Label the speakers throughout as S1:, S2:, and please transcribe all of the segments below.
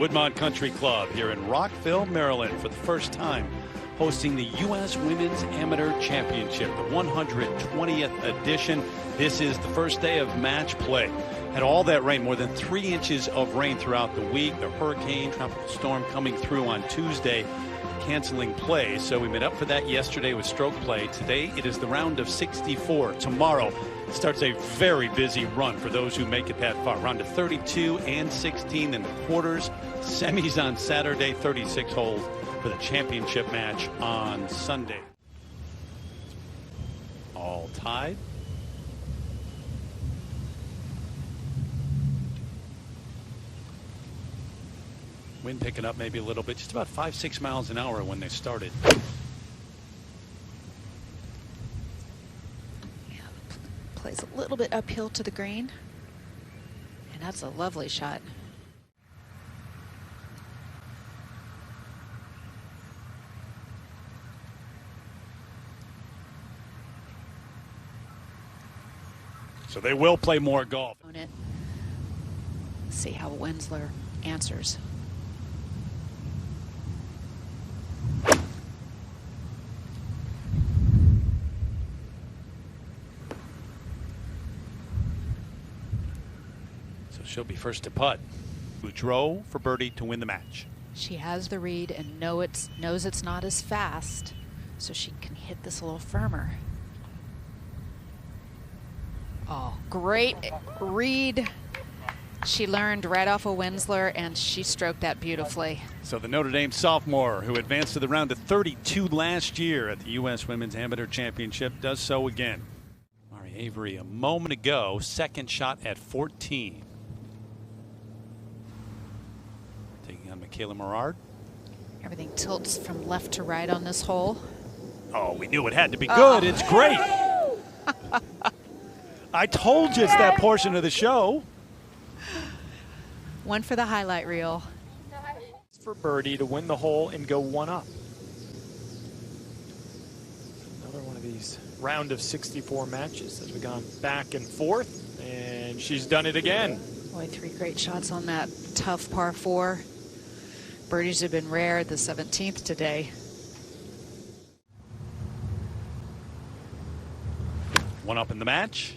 S1: Woodmont Country Club here in Rockville, Maryland, for the first time hosting the U.S. Women's Amateur Championship, the 120th edition. This is the first day of match play. Had all that rain, more than 3 inches of rain throughout the week. The hurricane, tropical storm coming through on Tuesday, canceling play. So we made up for that yesterday with stroke play. Today it is the round of 64. Tomorrow starts a very busy run for those who make it that far. Round of 32 and 16 in the quarters. Semis on Saturday, 36 holes for the championship match on Sunday. All tied. Wind picking up maybe a little bit, just about 5-6 miles an hour when they started.
S2: Yeah, plays a little bit uphill to the green, and that's a lovely shot.
S1: So they will play more golf.
S2: See how Wensler answers.
S1: So she'll be first to putt. Boudreau for birdie to win the match.
S2: She has the read and knows it's not as fast, so she can hit this a little firmer. Oh, great read. She learned right off of Wensler, and she stroked that beautifully.
S1: So the Notre Dame sophomore, who advanced to the round of 32 last year at the U.S. Women's Amateur Championship, does so again. Mari Avery a moment ago, second shot at 14. Taking on Michaela Morard.
S2: Everything tilts from left to right on this hole.
S1: Oh, we knew it had to be good. It's great. I told you it's that portion of the show.
S2: One for the highlight reel.
S3: For birdie to win the hole and go one up. Another one of these round of 64 matches as we've gone back and forth, and she's done it again.
S2: Boy, 3 great shots on that tough par 4. Birdies have been rare, the 17th today.
S1: One up in the match.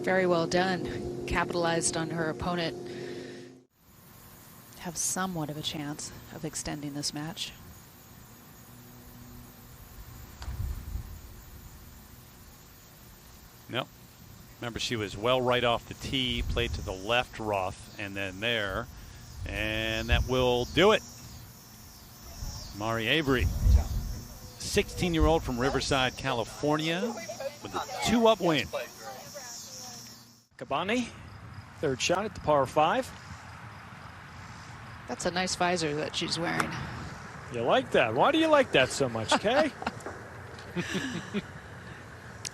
S2: Very well done. Capitalized on her opponent. Have somewhat of a chance of extending this match.
S1: No. Remember, she was well right off the tee, played to the left rough, and then there. And that will do it. Mari Avery, 16-year-old from Riverside, California, with a 2-up win.
S3: Cabani, third shot at the par 5.
S2: That's a nice visor that she's wearing.
S3: You like that? Why do you like that so much, Kay?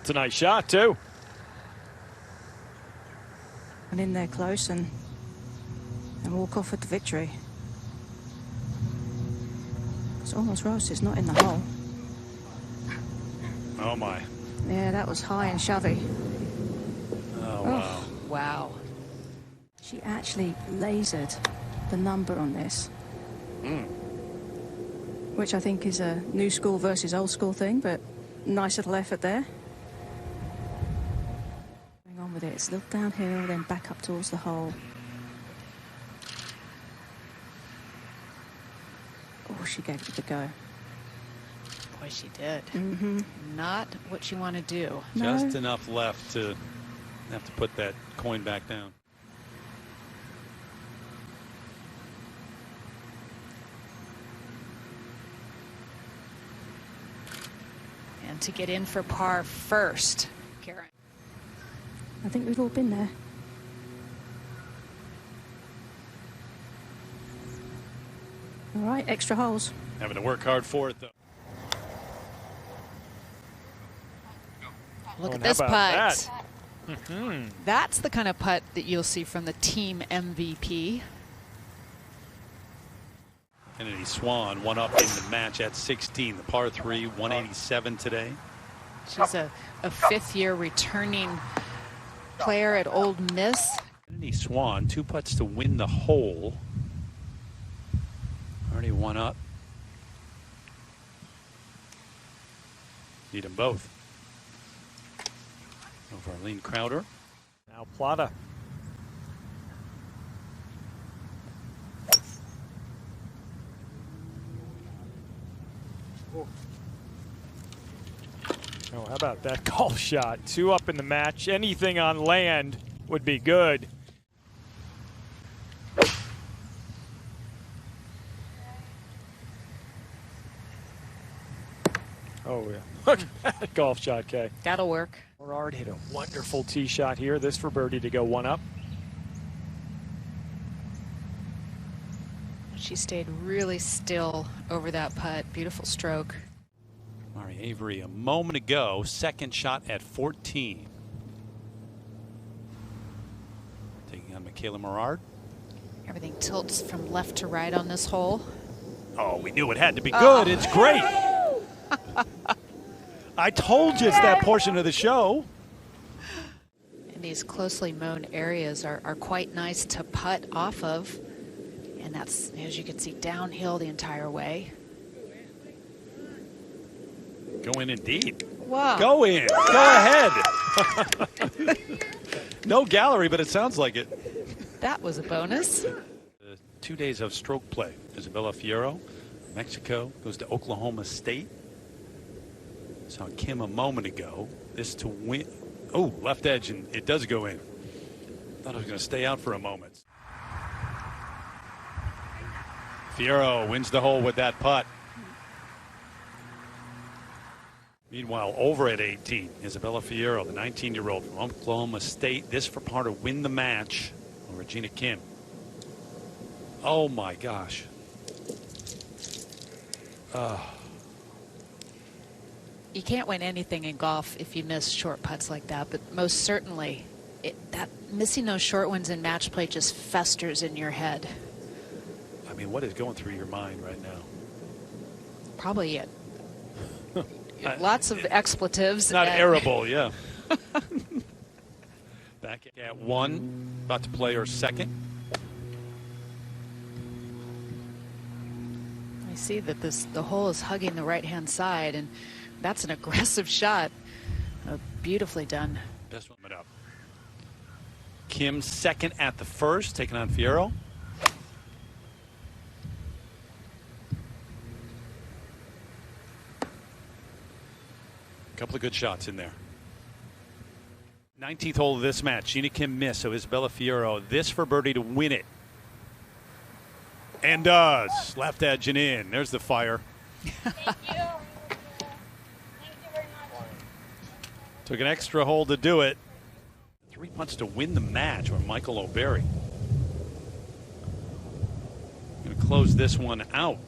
S3: It's a nice shot, too.
S4: And in there close and walk off with the victory. It's almost roast, it's not in the hole.
S1: Oh, my.
S4: Yeah, that was high and shovey.
S1: Oh, wow.
S2: Wow.
S4: She actually lasered the number on this. Which I think is a new school versus old school thing, but nice little effort there. Going on with it, it's a little downhill, then back up towards the hole. Oh, she gave it a go.
S2: Boy, she did.
S4: Mm-hmm.
S2: Not what you want to do.
S4: No.
S1: Just enough left to have to put that coin back down.
S2: And to get in for par first, Karen.
S4: I think we've all been there. All right, extra holes.
S1: Having to work hard for it, though.
S2: Look
S3: Oh,
S2: at
S3: and how
S2: this
S3: about
S2: putt.
S3: that?
S2: That's the kind of putt that you'll see from the team MVP.
S1: Kennedy Swan one up in the match at 16, the par 3, 187 today.
S2: She's a fifth-year returning player at Old Miss.
S1: Kennedy Swan, 2 putts to win the hole. Already 1 up. Need them both. Over Arlene Crowder.
S3: Now Plata. Oh, how about that golf shot? 2 up in the match. Anything on land would be good. Oh, yeah. Look at that golf shot, Kay.
S2: That'll work.
S3: Morard hit a wonderful tee shot here. This for birdie to go 1 up.
S2: She stayed really still over that putt. Beautiful stroke.
S1: Mari Avery a moment ago, second shot at 14. Taking on Michaela Morard.
S2: Everything tilts from left to right on this hole.
S1: Oh, we knew it had to be good. It's great. I told you it's that portion of the show.
S2: And these closely mown areas are quite nice to putt off of. And that's, as you can see, downhill the entire way.
S1: Go in indeed.
S2: Wow.
S1: Go in. Go ahead. No gallery, but it sounds like it.
S2: That was a bonus.
S1: 2 days of stroke play. Isabella Fierro, Mexico, goes to Oklahoma State. Saw Kim a moment ago. This to win. Oh, left edge, and it does go in. Thought it was going to stay out for a moment. Fierro wins the hole with that putt. Meanwhile, over at 18, Isabella Fierro, the 19-year-old from Oklahoma State. This for par to win the match over Regina Kim. Oh, my gosh.
S2: You can't win anything in golf if you miss short putts like that, but most certainly that missing those short ones in match play just festers in your head.
S1: I mean, what is going through your mind right now?
S2: Probably it. Lots of expletives.
S1: Not arable, yeah. Back at 1, about to play her second.
S2: I see that the hole is hugging the right-hand side, and that's an aggressive shot. Beautifully done.
S1: Best one up. Kim second at the first, taking on Fierro. A couple of good shots in there. 19th hole of this match. Gina Kim missed, so Isabella Fierro. This for birdie to win it. And does. Left edge and in. There's the fire.
S5: Thank you. Thank you very much.
S1: Took an extra hole to do it. 3 putts to win the match for Michael O'Berry. Going to close this one out.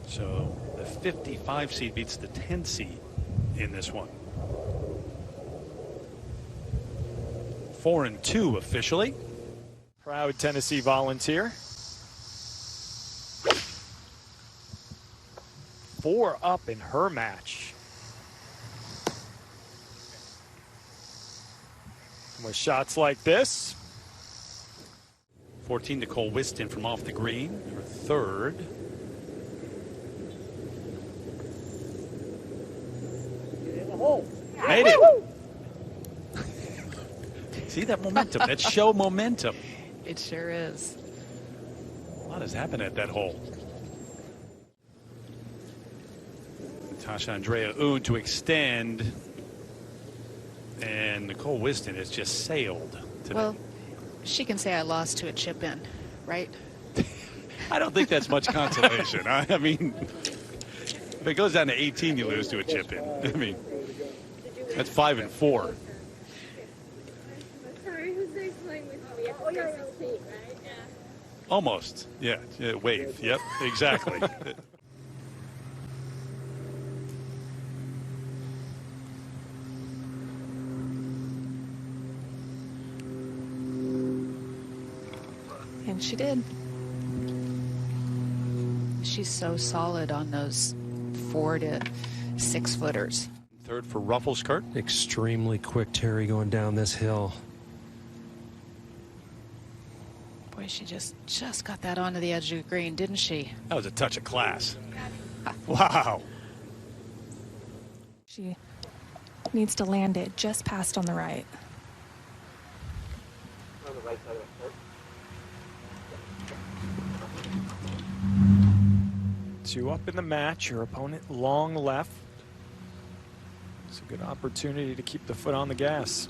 S1: So the 55 seed beats the 10 seed in this one. 4-2 officially.
S3: Proud Tennessee Volunteer. 4 up in her match. With shots like this.
S1: 14 Nicole Whiston from off the green, her third. Made it. See that momentum? That show momentum.
S2: It sure is.
S1: A lot has happened at that hole. Natasha Andrea Oon to extend. And Nicole Whiston has just sailed today.
S2: Well, she can say I lost to a chip in, right?
S1: I don't think that's much consolation. I mean, if it goes down to 18, you lose to a chip in. I mean, that's 5 and 4.
S5: Sorry, who's next playing with me? Oh, you're 16, right? Yeah.
S1: Almost. Yeah. Wave. Yep. Exactly.
S2: And she did. She's so solid on those 4 to 6 footers.
S1: Third for Ruffles, Kurt.
S6: Extremely quick Terry going down this hill.
S2: Boy, she just got that onto the edge of the green, didn't she?
S1: That was a touch of class. Wow.
S7: She needs to land it just past on the right.
S8: On the right side of the court.
S3: 2 up in the match. Your opponent long left. It's a good opportunity to keep the foot on the gas.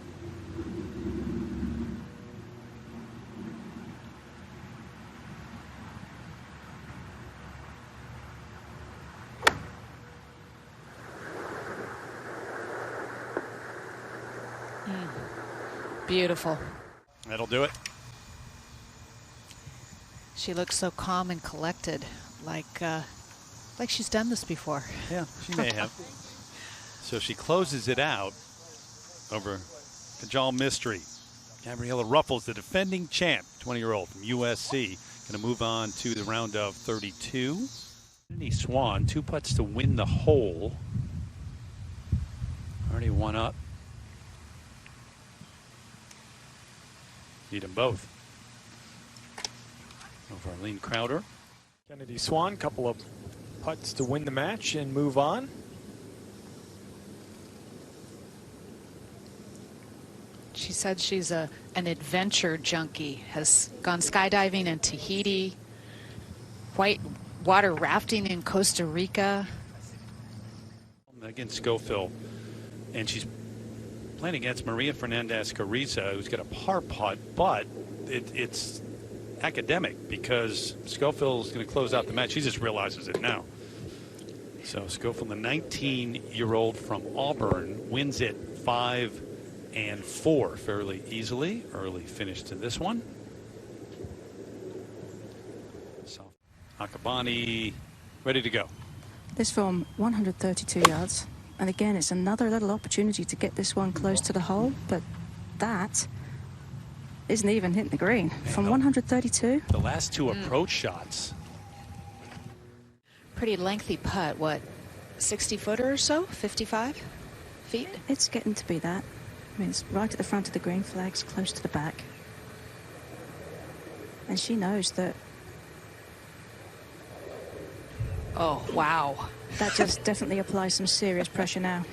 S2: Beautiful.
S1: That'll do it.
S2: She looks so calm and collected, like she's done this before.
S1: Yeah, she may have. So she closes it out over Kajal Mistry. Gabriella Ruffles, the defending champ, 20-year-old from USC, going to move on to the round of 32. Kennedy Swan, 2 putts to win the hole. Already 1 up. Need them both. Over Arlene Crowder.
S3: Kennedy Swan, couple of putts to win the match and move on.
S2: She said she's an adventure junkie, has gone skydiving in Tahiti, white water rafting in Costa Rica.
S1: Against Schofield, and she's playing against Maria Fernandez-Carrizo, who's got a par putt, but it's academic because Schofield's going to close out the match. She just realizes it now. So Schofield, the 19-year-old from Auburn, wins it 5-4 fairly easily. Early finish to this one. So Akabani ready to go.
S4: This from 132 yards. And again, it's another little opportunity to get this one close to the hole, but that isn't even hitting the green. From 132.
S1: The last 2 approach shots.
S2: Pretty lengthy putt, what, 60 footer or so? 55 feet?
S4: It's getting to be that. I mean, it's right at the front of the green, flags close to the back. And she knows that.
S2: Oh, wow.
S4: That just definitely applies some serious pressure now.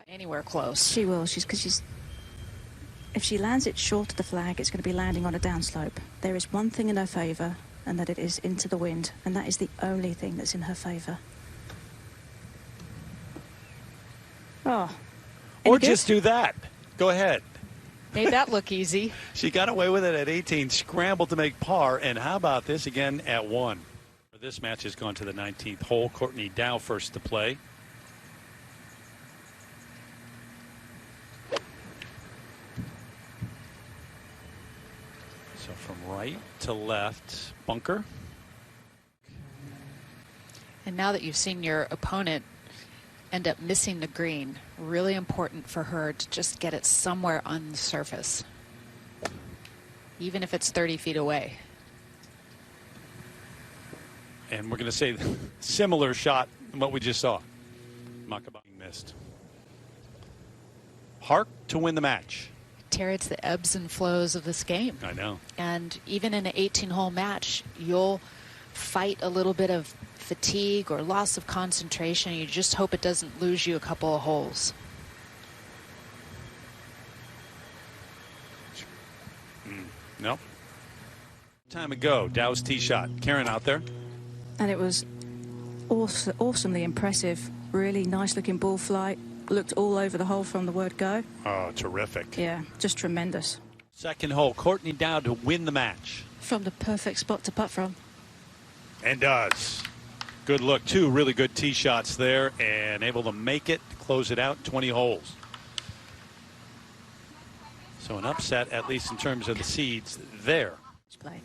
S2: Anywhere close.
S4: She will. If she lands it short of the flag, it's going to be landing on a downslope. There is one thing in her favour, and that it is into the wind, and that is the only thing that's in her favour. Oh.
S1: Or just do that. Go ahead.
S2: Made that look easy.
S1: She got away with it at 18, scrambled to make par, and how about this again at 1? This match has gone to the 19th hole. Courtney Dow first to play. So from right to left, bunker.
S2: And now that you've seen your opponent end up missing the green, really important for her to just get it somewhere on the surface, even if it's 30 feet away.
S1: And we're going to say similar shot than what we just saw. Makaba missed. Hark to win the match.
S2: Terry, it's the ebbs and flows of this game.
S1: I know.
S2: And even in an 18-hole match, you'll fight a little bit of fatigue or loss of concentration. You just hope it doesn't lose you a couple of holes.
S1: Nope. Time ago, Dow's tee shot. Karen out there.
S4: And it was awesomely impressive. Really nice looking ball flight. Looked all over the hole from the word go.
S1: Oh, terrific.
S4: Yeah, just tremendous.
S1: Second hole, Courtney Dow to win the match.
S4: From the perfect spot to putt from.
S1: And does. Good look. 2 really good tee shots there and able to make it, close it out, 20 holes. So an upset, at least in terms of the seeds, there.
S4: Play.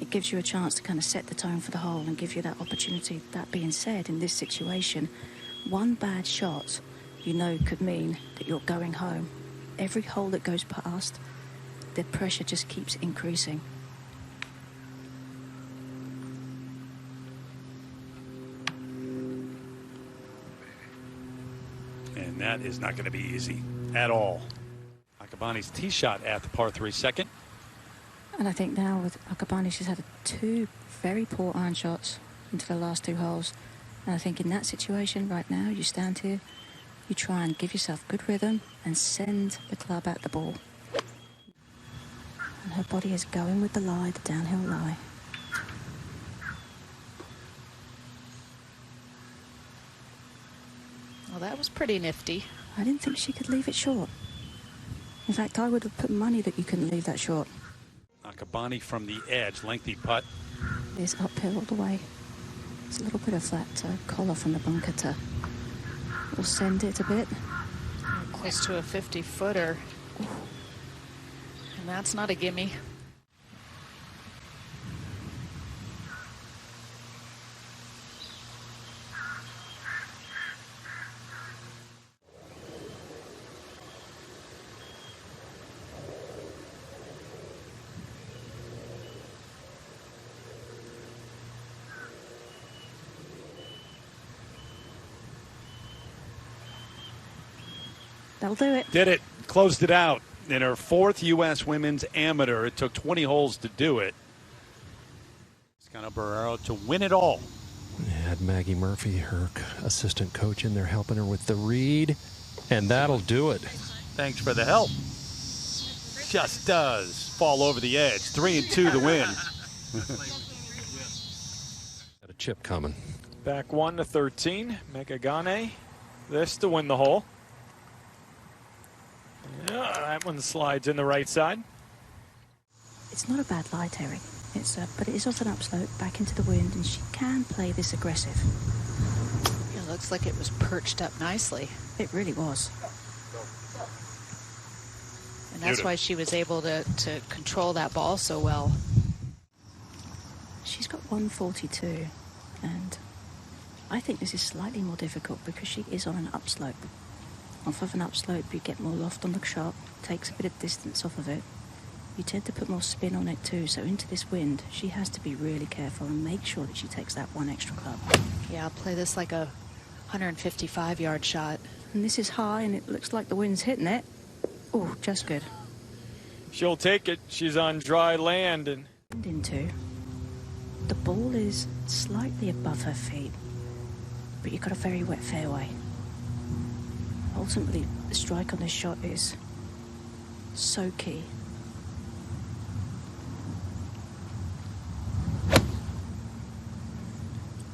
S4: It gives you a chance to kind of set the tone for the hole and give you that opportunity. That being said, in this situation, one bad shot, you know, could mean that you're going home. Every hole that goes past, the pressure just keeps increasing.
S1: And that That is not going to be easy at all. Akabani's tee shot at the par 3 second.
S4: And I think now with Akabani, she's had 2 very poor iron shots into the last 2 holes. And I think in that situation right now, you stand here, you try and give yourself good rhythm and send the club at the ball. And her body is going with the lie, the downhill lie.
S2: Well, that was pretty nifty.
S4: I didn't think she could leave it short. In fact, I would have put money that you couldn't leave that short.
S1: Akabani from the edge, lengthy putt.
S4: It's uphill all the way. It's a little bit of that collar from the bunker to will send it a bit.
S2: Close to a 50-footer. And that's not a gimme.
S4: That'll do it.
S1: Did it. Closed it out. In her 4th U.S. Women's Amateur. It took 20 holes to do it. Scana Barrero to win it all.
S6: Had Maggie Murphy, her assistant coach, in there helping her with the read. And that'll do it.
S1: Thanks for the help. Just does fall over the edge. 3 and 2 to win.
S6: Got a chip coming.
S3: Back 1 to 13. Megagane. This to win the hole. Yeah, that one slides in the right side.
S4: It's not a bad lie, Terry. But it is off an upslope, back into the wind, and she can play this aggressive.
S2: It looks like it was perched up nicely.
S4: It really was.
S2: And that's why she was able to control that ball so well.
S4: She's got 142, and I think this is slightly more difficult because she is on an upslope. Off of an upslope, you get more loft on the shot, takes a bit of distance off of it. You tend to put more spin on it too, so into this wind, she has to be really careful and make sure that she takes that 1 extra club.
S2: Yeah, I'll play this like a 155-yard shot.
S4: And this is high, and it looks like the wind's hitting it. Oh, just good.
S3: She'll take it. She's on dry land. And
S4: into. The ball is slightly above her feet, but you've got a very wet fairway. Ultimately, the strike on this shot is so key.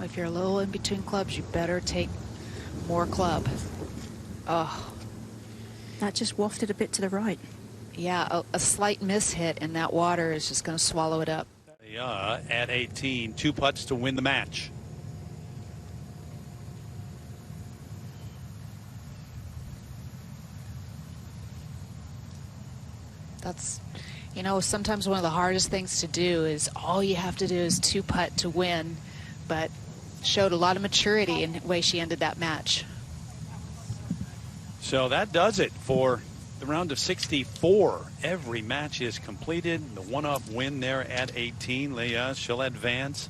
S2: If you're a little in between clubs, you better take more club. Oh.
S4: That just wafted a bit to the right.
S2: Yeah, a slight miss hit, and that water is just going to swallow it up.
S1: Yeah, at 18, 2 putts to win the match.
S2: That's, you know, sometimes one of the hardest things to do is all you have to do is 2 putt to win, but showed a lot of maturity in the way she ended that match.
S1: So that does it for the round of 64. Every match is completed. The one-up win there at 18. Leah, she'll advance